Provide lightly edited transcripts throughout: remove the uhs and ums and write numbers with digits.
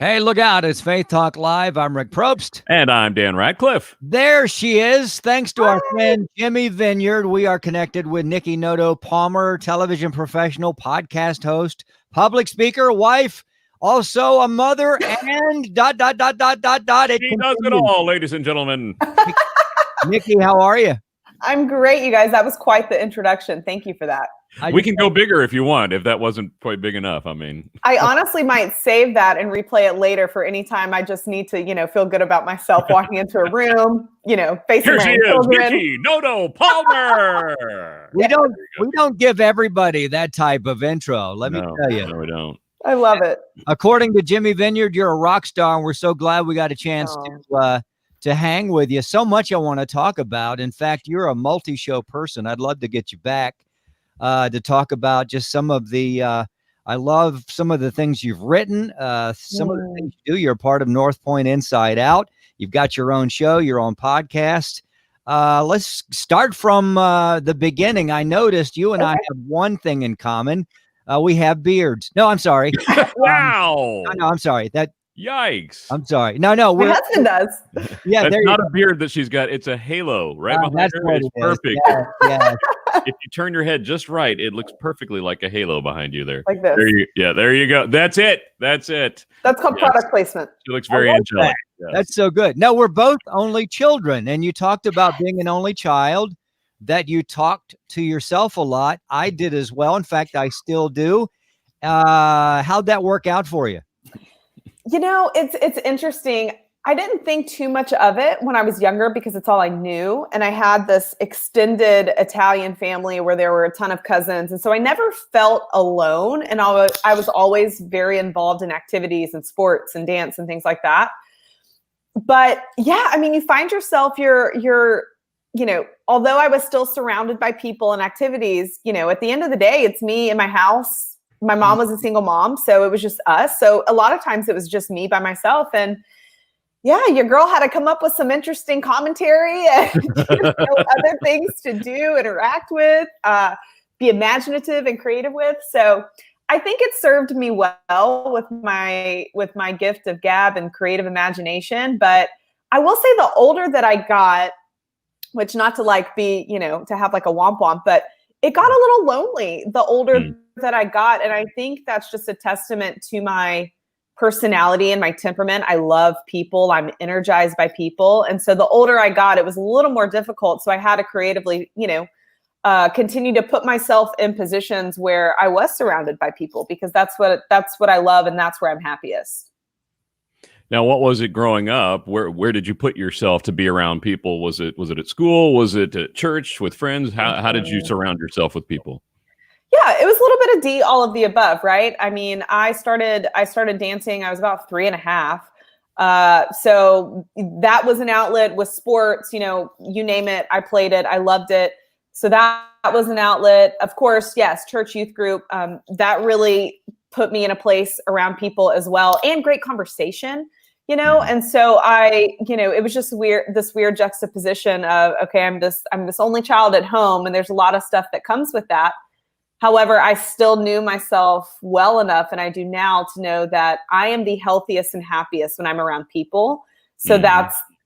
Hey, look out. It's Faith Talk Live. I'm Rick Probst. And I'm Dan Radcliffe. There she is. Thanks to our friend Jimmy Vineyard, we are connected with Niki Noto Palmer, television professional, podcast host, public speaker, wife, also a mother, and ... She does it all, ladies and gentlemen. Niki, how are you? I'm great, you guys. That was quite the introduction. Thank you for that. We can go bigger if you want, if that wasn't quite big enough. I mean, I honestly might save that and replay it later for any time I just need to, feel good about myself walking into a room, facing here my she is, children. Niki Noto Palmer. We don't give everybody that type of intro. Let me tell you. No, we don't. I love it. According to Jimmy Vineyard, you're a rock star, and we're so glad we got a chance to hang with you. So much I want to talk about. In fact, you're a multi-show person. I'd love to get you back to talk about just some of the I love some of the things you've written, some of the things you do. You're a part of North Point Inside Out. You've got your own show, your own podcast. Let's start from the beginning. I noticed you and I have one thing in common. We have beards. No, I'm sorry. Wow. No, I'm sorry. Yikes. I'm sorry. No. My husband does. Yeah, that's not a beard that she's got. It's a halo right behind her. It's perfect. Yeah. If you turn your head just right, it looks perfectly like a halo behind you there. Like this. There you go. That's it. That's called product placement. She looks very angelic. Yes. That's so good. No, we're both only children. And you talked about being an only child, that you talked to yourself a lot. I did as well. In fact, I still do. How'd that work out for you? It's interesting. I didn't think too much of it when I was younger because it's all I knew. And I had this extended Italian family where there were a ton of cousins. And so I never felt alone. And I was always very involved in activities and sports and dance and things like that. But yeah, I mean, you find yourself, although I was still surrounded by people and activities, at the end of the day, it's me in my house. My mom was a single mom, so it was just us. So a lot of times it was just me by myself. And yeah, your girl had to come up with some interesting commentary and other things to do, interact with, be imaginative and creative with. So I think it served me well with my gift of gab and creative imagination. But I will say the older that I got, which not to be, to have like a womp womp, but it got a little lonely the older that I got. And I think that's just a testament to my personality and my temperament. I love people. I'm energized by people. And so the older I got, it was a little more difficult. So I had to creatively, continue to put myself in positions where I was surrounded by people, because that's what I love. And that's where I'm happiest. Now, what was it growing up? Where did you put yourself to be around people? Was it at school? Was it at church with friends? How did you surround yourself with people? Yeah, it was a little bit of D, all of the above, right? I mean, I started dancing. I was about 3.5. So that was an outlet. With sports, you name it, I played it. I loved it. So that was an outlet. Of course, yes, church youth group. That really put me in a place around people as well, and great conversation, And so it was just this weird juxtaposition of, okay, I'm this only child at home, and there's a lot of stuff that comes with that. However, I still knew myself well enough, and I do now, to know that I am the healthiest and happiest when I'm around people. So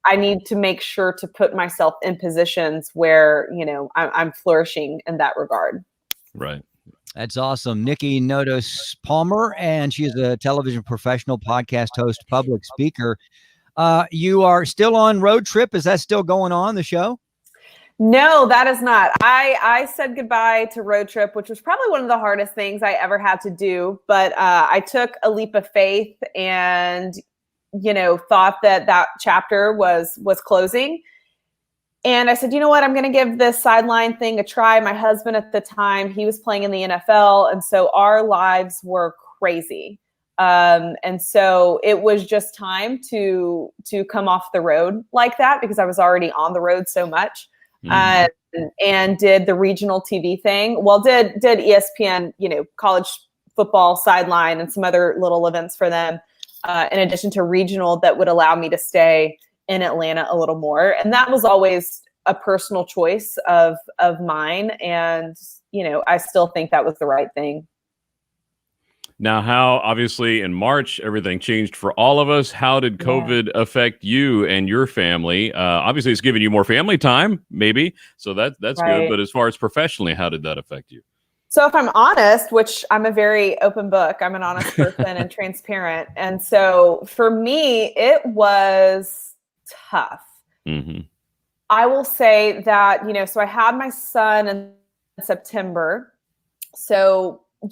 I need to make sure to put myself in positions where, I'm flourishing in that regard. Right. That's awesome. Niki Noto Palmer, and she's a television professional, podcast host, public speaker. You are still on Road Trip. Is that still going on, the show? No, that is not. I said goodbye to Road Trip, which was probably one of the hardest things I ever had to do. But I took a leap of faith and, thought that chapter was closing. And I said, you know what, I'm going to give this sideline thing a try. My husband at the time, he was playing in the NFL. And so our lives were crazy. And so it was just time to come off the road like that, because I was already on the road so much. And did the regional TV thing. Well, did ESPN, college football sideline and some other little events for them, in addition to regional, that would allow me to stay in Atlanta a little more. And that was always a personal choice of mine. And, I still think that was the right thing. Now, how obviously in March, everything changed for all of us. How did COVID affect you and your family? Obviously, it's given you more family time, maybe. So that's good. But as far as professionally, how did that affect you? So if I'm honest, which I'm a very open book, I'm an honest person and transparent. And so for me, it was tough. Mm-hmm. I will say that, so I had my son in September. So, I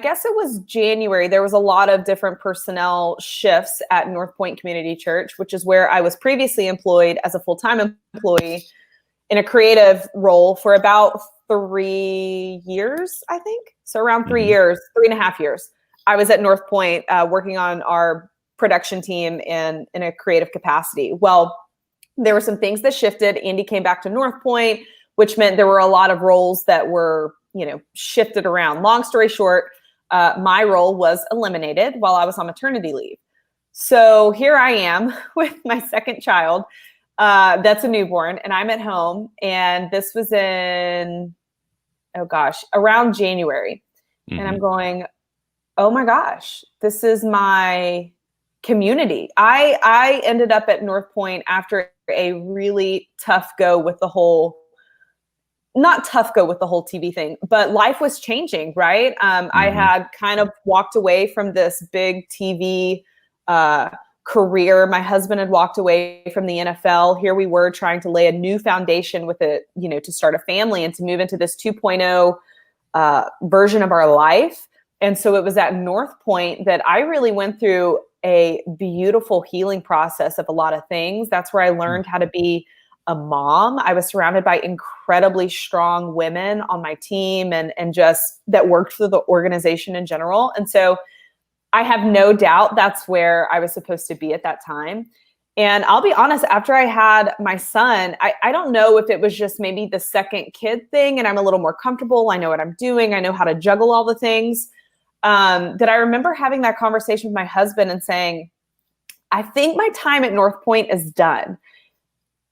guess it was January, there was a lot of different personnel shifts at North Point Community Church, which is where I was previously employed as a full-time employee in a creative role for about 3 years, I think. So around 3 years, 3.5 years, I was at North Point working on our production team in a creative capacity. Well, there were some things that shifted. Andy came back to North Point, which meant there were a lot of roles that were, shifted around. Long story short, my role was eliminated while I was on maternity leave. So here I am with my second child. That's a newborn, and I'm at home. And this was in, around January. And I'm going, oh my gosh, this is my community. I ended up at North Point after a really tough go with the whole, not tough go with the whole TV thing, but life was changing, right? I had kind of walked away from this big TV career. My husband had walked away from the NFL. Here we were trying to lay a new foundation with it, to start a family and to move into this 2.0 version of our life. And so it was at North Point that I really went through a beautiful healing process of a lot of things. That's where I learned how to be a mom. I was surrounded by incredibly strong women on my team and just that worked for the organization in general. And so I have no doubt that's where I was supposed to be at that time. And I'll be honest, after I had my son, I don't know if it was just maybe the second kid thing and I'm a little more comfortable. I know what I'm doing. I know how to juggle all the things. That I remember having that conversation with my husband and saying, I think my time at North Point is done.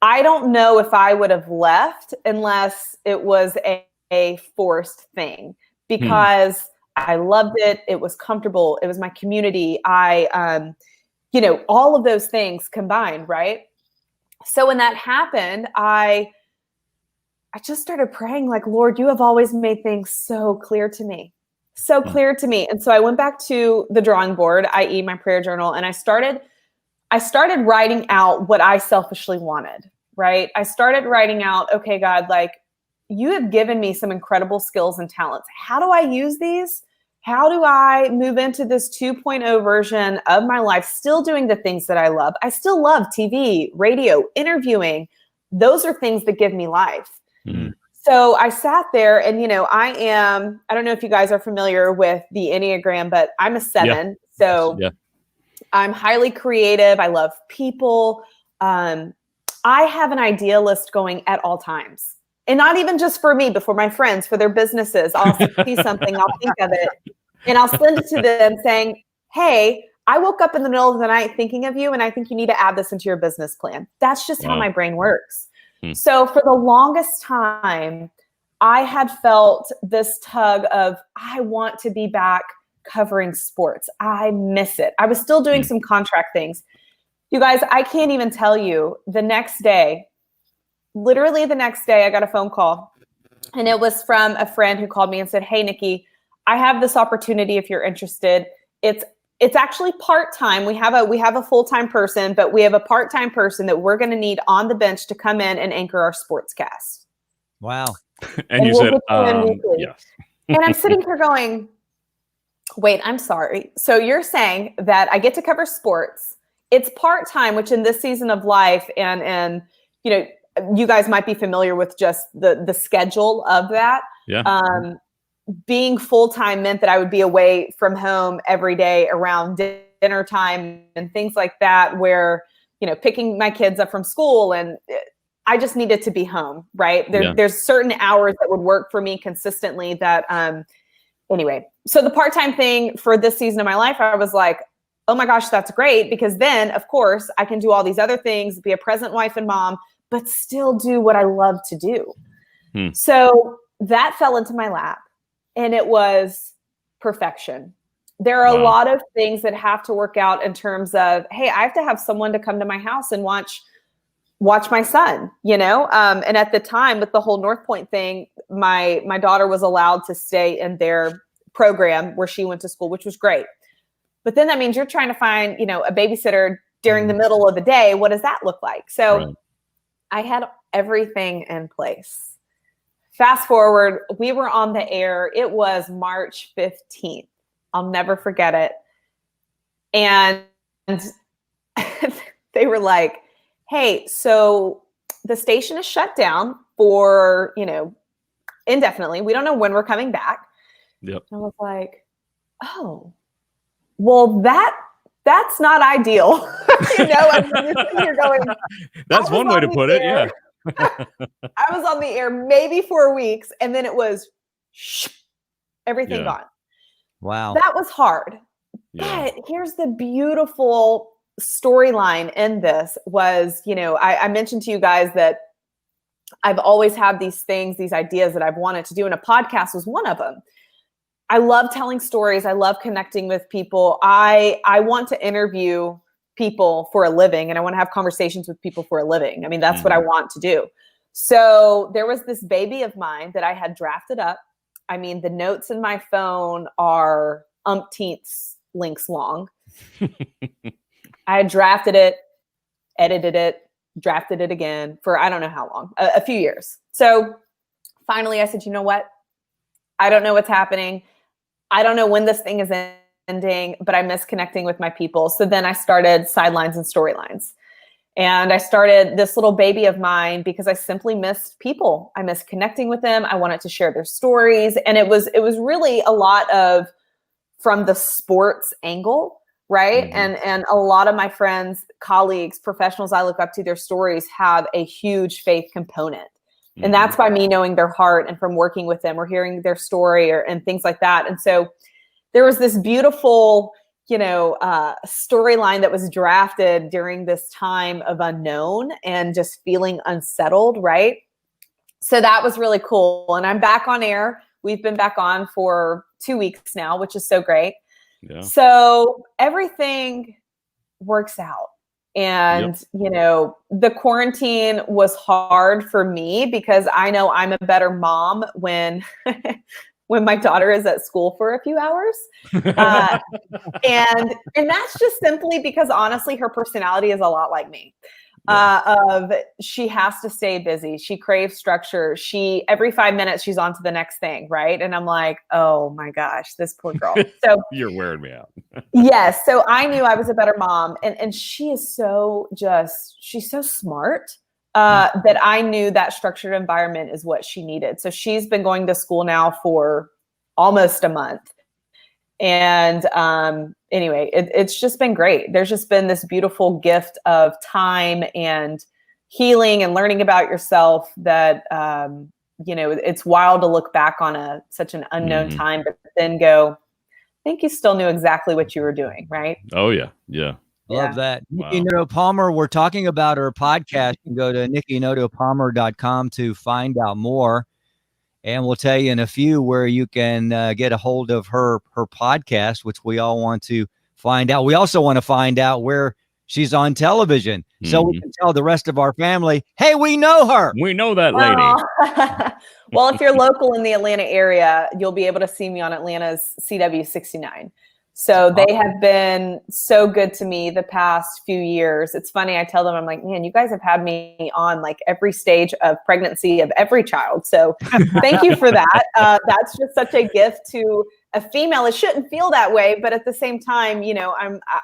I don't know if I would have left unless it was a forced thing because I loved it. It was comfortable. It was my community. All of those things combined, right? So when that happened, I just started praying like, Lord, you have always made things so clear to me. So clear to me. And so I went back to the drawing board, i.e. my prayer journal, and I started writing out what I selfishly wanted, right? I started writing out, okay, God, like you have given me some incredible skills and talents. How do I use these? How do I move into this 2.0 version of my life, still doing the things that I love? I still love TV, radio, interviewing. Those are things that give me life. So I sat there and, I don't know if you guys are familiar with the Enneagram, but I'm a 7. Yeah. So I'm highly creative. I love people. I have an idea list going at all times. And not even just for me, but for my friends, for their businesses. I'll see something, I'll think of it, and I'll send it to them saying, hey, I woke up in the middle of the night thinking of you, and I think you need to add this into your business plan. That's just how my brain works. So for the longest time, I had felt this tug of, I want to be back covering sports. I miss it. I was still doing some contract things. You guys, I can't even tell you literally the next day, I got a phone call and it was from a friend who called me and said, hey, Niki, I have this opportunity if you're interested. It's actually part-time. We have a full-time person, but we have a part-time person that we're going to need on the bench to come in and anchor our sportscast. Wow. And you said, yes. And I'm sitting here going, wait, I'm sorry. So you're saying that I get to cover sports. It's part-time, which in this season of life and you guys might be familiar with just the schedule of that. Yeah. Being full-time meant that I would be away from home every day around dinner time and things like that, where, picking my kids up from school, and I just needed to be home, right? There's certain hours that would work for me consistently that, anyway. So the part-time thing for this season of my life, I was like, oh my gosh, that's great. Because then of course I can do all these other things, be a present wife and mom, but still do what I love to do. So that fell into my lap. And it was perfection. There are a lot of things that have to work out in terms of, hey, I have to have someone to come to my house and watch my son, you know? And at the time with the whole North Point thing, my daughter was allowed to stay in their program where she went to school, which was great. But then that means you're trying to find, you know, a babysitter during the middle of the day. What does that look like? So I had everything in place. Fast forward, we were on the air. It was March 15th. I'll never forget it. And they were like, hey, so the station is shut down for, you know, indefinitely. We don't know when we're coming back. Yep. And I was like, oh, well, that's not ideal. You know, I mean, you're going, that's one way to put it. Yeah. I was on the air maybe 4 weeks, and then it was everything gone. Wow. That was hard. Yeah. But here's the beautiful storyline in this was, you know, I mentioned to you guys that I've always had these things, these ideas that I've wanted to do, and a podcast was one of them. I love telling stories. I love connecting with people. I want to interview people for a living, and I want to have conversations with people for a living. I mean, that's what I want to do. So there was this baby of mine that I had drafted up. I mean, the notes in my phone are umpteenth links long. I had drafted it, edited it, drafted it again for I don't know how long, a few years. So finally I said, you know what? I don't know what's happening. I don't know when this thing is ending, but I miss connecting with my people. So then I started Sidelines and Storylines. And I started this little baby of mine because I simply missed people. I missed connecting with them. I wanted to share their stories. And it was really a lot of from the sports angle, right? And a lot of my friends, colleagues, professionals I look up to, their stories have a huge faith component. And that's by me knowing their heart and from working with them or hearing their story and things like that. And so there was this beautiful, you know, storyline that was drafted during this time of unknown and just feeling unsettled, right? So that was really cool. And I'm back on air. We've been back on for 2 weeks now, which is so great. Yeah. So everything works out. And, you know, the quarantine was hard for me because I know I'm a better mom when when my daughter is at school for a few hours. And that's just simply because honestly, her personality is a lot like me. She has to stay busy. She craves structure. Every 5 minutes she's on to the next thing. Right. And I'm like, oh my gosh, this poor girl. So you're wearing me out. Yes. So I knew I was a better mom. And she is she's so smart that I knew that structured environment is what she needed. So she's been going to school now for almost a month. And anyway, it's just been great. There's just been this beautiful gift of time and healing and learning about yourself that, you know, it's wild to look back on such an unknown time, but then go, I think you still knew exactly what you were doing, right? Oh, yeah. Yeah. Love that. Wow. Niki Noto Palmer, we're talking about her podcast. You can go to nikinotopalmer.com to find out more. And we'll tell you in a few where you can get a hold of her podcast, which we all want to find out. We also want to find out where she's on television so we can tell the rest of our family, hey, we know her. We know that lady. Well, if you're local in the Atlanta area, you'll be able to see me on Atlanta's CW69. So they have been so good to me the past few years. It's funny. I tell them, I'm like, man, you guys have had me on like every stage of pregnancy of every child. So thank you for that. That's just such a gift to a female. It shouldn't feel that way. But at the same time, you know,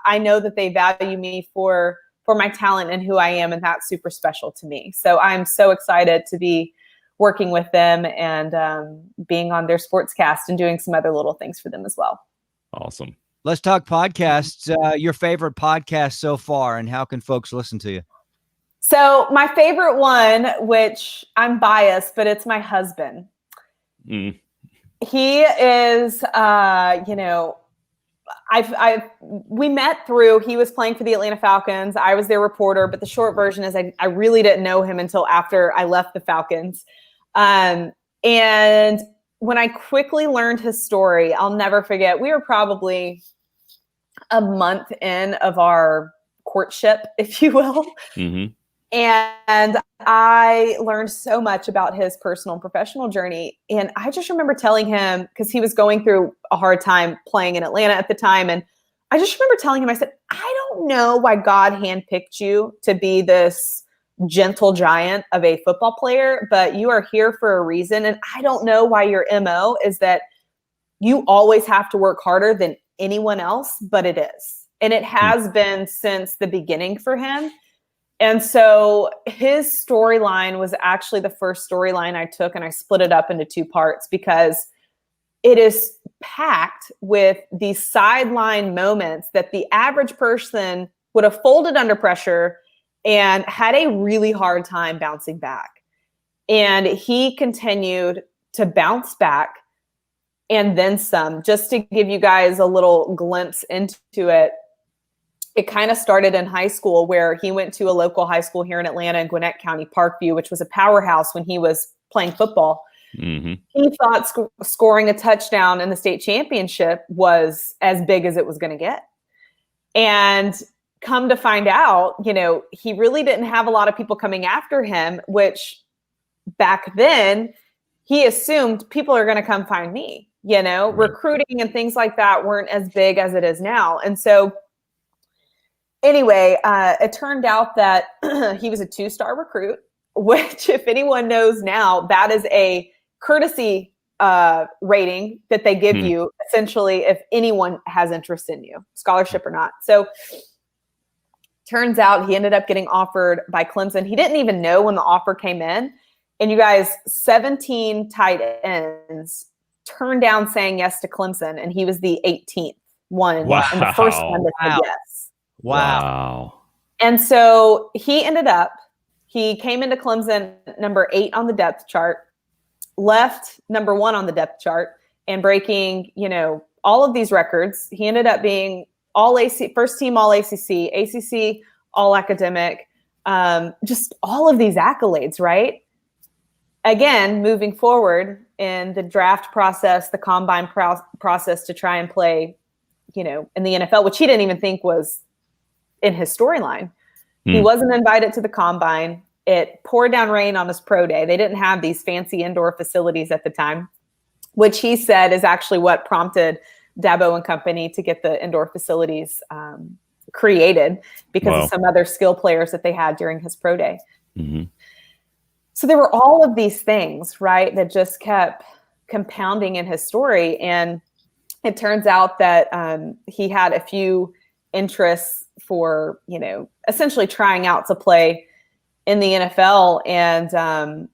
I know that they value me for my talent and who I am. And that's super special to me. So I'm so excited to be working with them and being on their sportscast and doing some other little things for them as well. Awesome. Let's talk podcasts. Your favorite podcast so far, and how can folks listen to you? So my favorite one, which I'm biased, but it's my husband. He is, you know, we met through, he was playing for the Atlanta Falcons. I was their reporter, but the short version is I really didn't know him until after I left the Falcons. And when I quickly learned his story, I'll never forget. We were probably a month in of our courtship, if you will. Mm-hmm. And I learned so much about his personal and professional journey. And I just remember telling him, because he was going through a hard time playing in Atlanta at the time. And I just remember telling him, I said, I don't know why God handpicked you to be this gentle giant of a football player, but you are here for a reason. And I don't know why your MO is that you always have to work harder than anyone else, but it is. And it has been since the beginning for him. And so his storyline was actually the first storyline I took, and I split it up into 2 parts because it is packed with these sideline moments that the average person would have folded under pressure and had a really hard time bouncing back. And he continued to bounce back and then some. Just to give you guys a little glimpse into it, it kind of started in high school, where he went to a local high school here in Atlanta in Gwinnett County, Parkview, which was a powerhouse when he was playing football. Mm-hmm. He thought scoring a touchdown in the state championship was as big as it was going to get. And come to find out, he really didn't have a lot of people coming after him, which back then he assumed people are going to come find me. Right. Recruiting and things like that weren't as big as it is now. And so anyway, it turned out that he was a 2-star recruit, which, if anyone knows now, that is a courtesy rating that they give you, essentially, if anyone has interest in you, scholarship or not. So turns out he ended up getting offered by Clemson. He didn't even know when the offer came in. And you guys, 17 tight ends turned down saying yes to Clemson, and he was the 18th one. Wow. And the first one that said yes. Wow. And so he came into Clemson number 8 on the depth chart, left number 1 on the depth chart, and breaking, all of these records. He ended up being first team all ACC, ACC all academic, just all of these accolades, right? Again, moving forward in the draft process, the combine process to try and play, in the NFL, which he didn't even think was in his storyline. He wasn't invited to the combine. It poured down rain on his pro day. They didn't have these fancy indoor facilities at the time, which he said is actually what prompted Dabo and company to get the indoor facilities created, because of some other skill players that they had during his pro day. Mm-hmm. So there were all of these things, right, that just kept compounding in his story. And it turns out that he had a few interests for, essentially trying out to play in the NFL. And,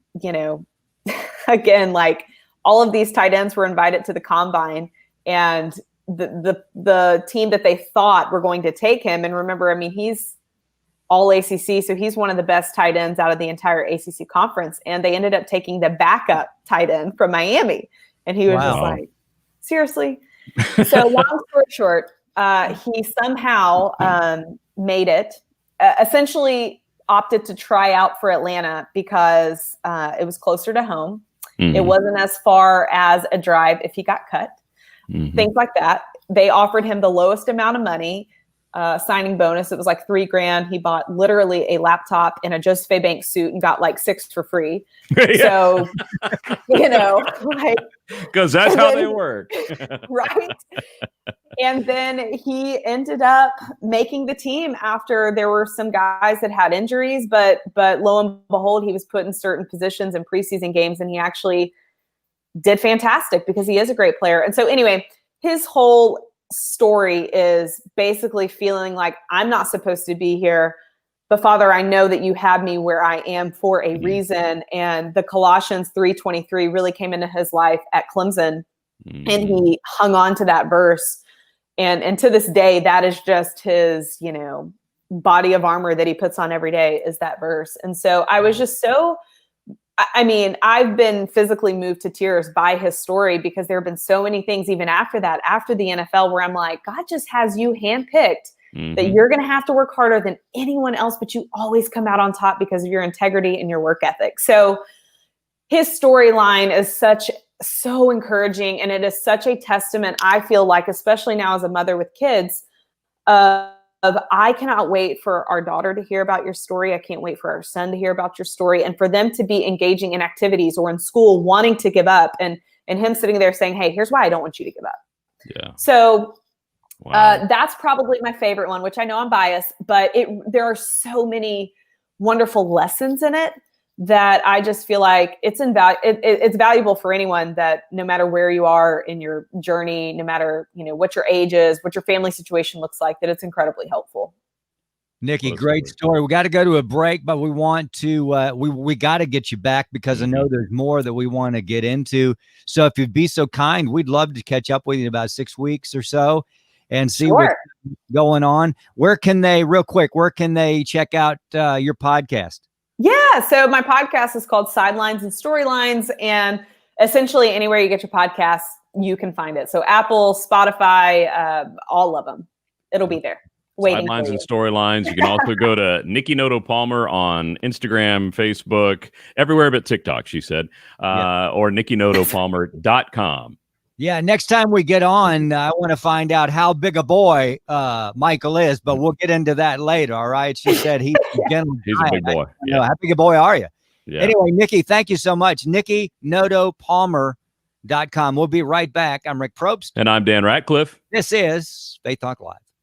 again, like, all of these tight ends were invited to the combine, and the team that they thought were going to take him. And remember, he's all ACC, so he's one of the best tight ends out of the entire ACC conference. And they ended up taking the backup tight end from Miami. And he was just like, seriously? So long story short, he somehow made it, essentially opted to try out for Atlanta because it was closer to home. Mm-hmm. It wasn't as far as a drive if he got cut, things like that. They offered him the lowest amount of money, signing bonus. It was like $3,000. He bought literally a laptop and a Joseph Bank suit and got like 6 for free. So, because that's how they work. Right. And then he ended up making the team after there were some guys that had injuries, but lo and behold, he was put in certain positions in preseason games, and he actually did fantastic because he is a great player. And so anyway, his whole story is basically feeling like, I'm not supposed to be here, but Father, I know that you have me where I am for a reason. And the Colossians 3:23 really came into his life at Clemson, and he hung on to that verse. And to this day, that is just his, body of armor that he puts on every day, is that verse. And so I was just I've been physically moved to tears by his story, because there have been so many things even after that, after the NFL, where I'm like, God just has you handpicked, that you're going to have to work harder than anyone else, but you always come out on top because of your integrity and your work ethic. So his storyline is so encouraging. And it is such a testament, I feel like, especially now as a mother with kids, of I cannot wait for our daughter to hear about your story. I can't wait for our son to hear about your story, and for them to be engaging in activities or in school wanting to give up, and him sitting there saying, hey, here's why I don't want you to give up. Yeah. So that's probably my favorite one, which I know I'm biased, but there are so many wonderful lessons in it that I just feel like it's valuable for anyone, that no matter where you are in your journey, no matter, what your age is, what your family situation looks like, that it's incredibly helpful. Niki, great story. We got to go to a break, but we want to, we got to get you back, because I know there's more that we want to get into. So if you'd be so kind, we'd love to catch up with you in about 6 weeks or so and see what's going on. Where can they check out your podcast? Yeah. So my podcast is called Sidelines and Storylines, and essentially anywhere you get your podcasts, you can find it. So Apple, Spotify, all of them, it'll be there. Sidelines and Storylines. You can also go to Niki Noto Palmer on Instagram, Facebook, everywhere but TikTok, she said, or NikiNotoPalmer.com. Yeah, next time we get on, I want to find out how big a boy Michael is, but we'll get into that later, all right? She said he's a gentleman. He's a big boy. How big a boy are you? Yeah. Anyway, Niki, thank you so much. NikiNotoPalmer.com. We'll be right back. I'm Rick Probst. And I'm Dan Ratcliffe. This is Faith Talk Live.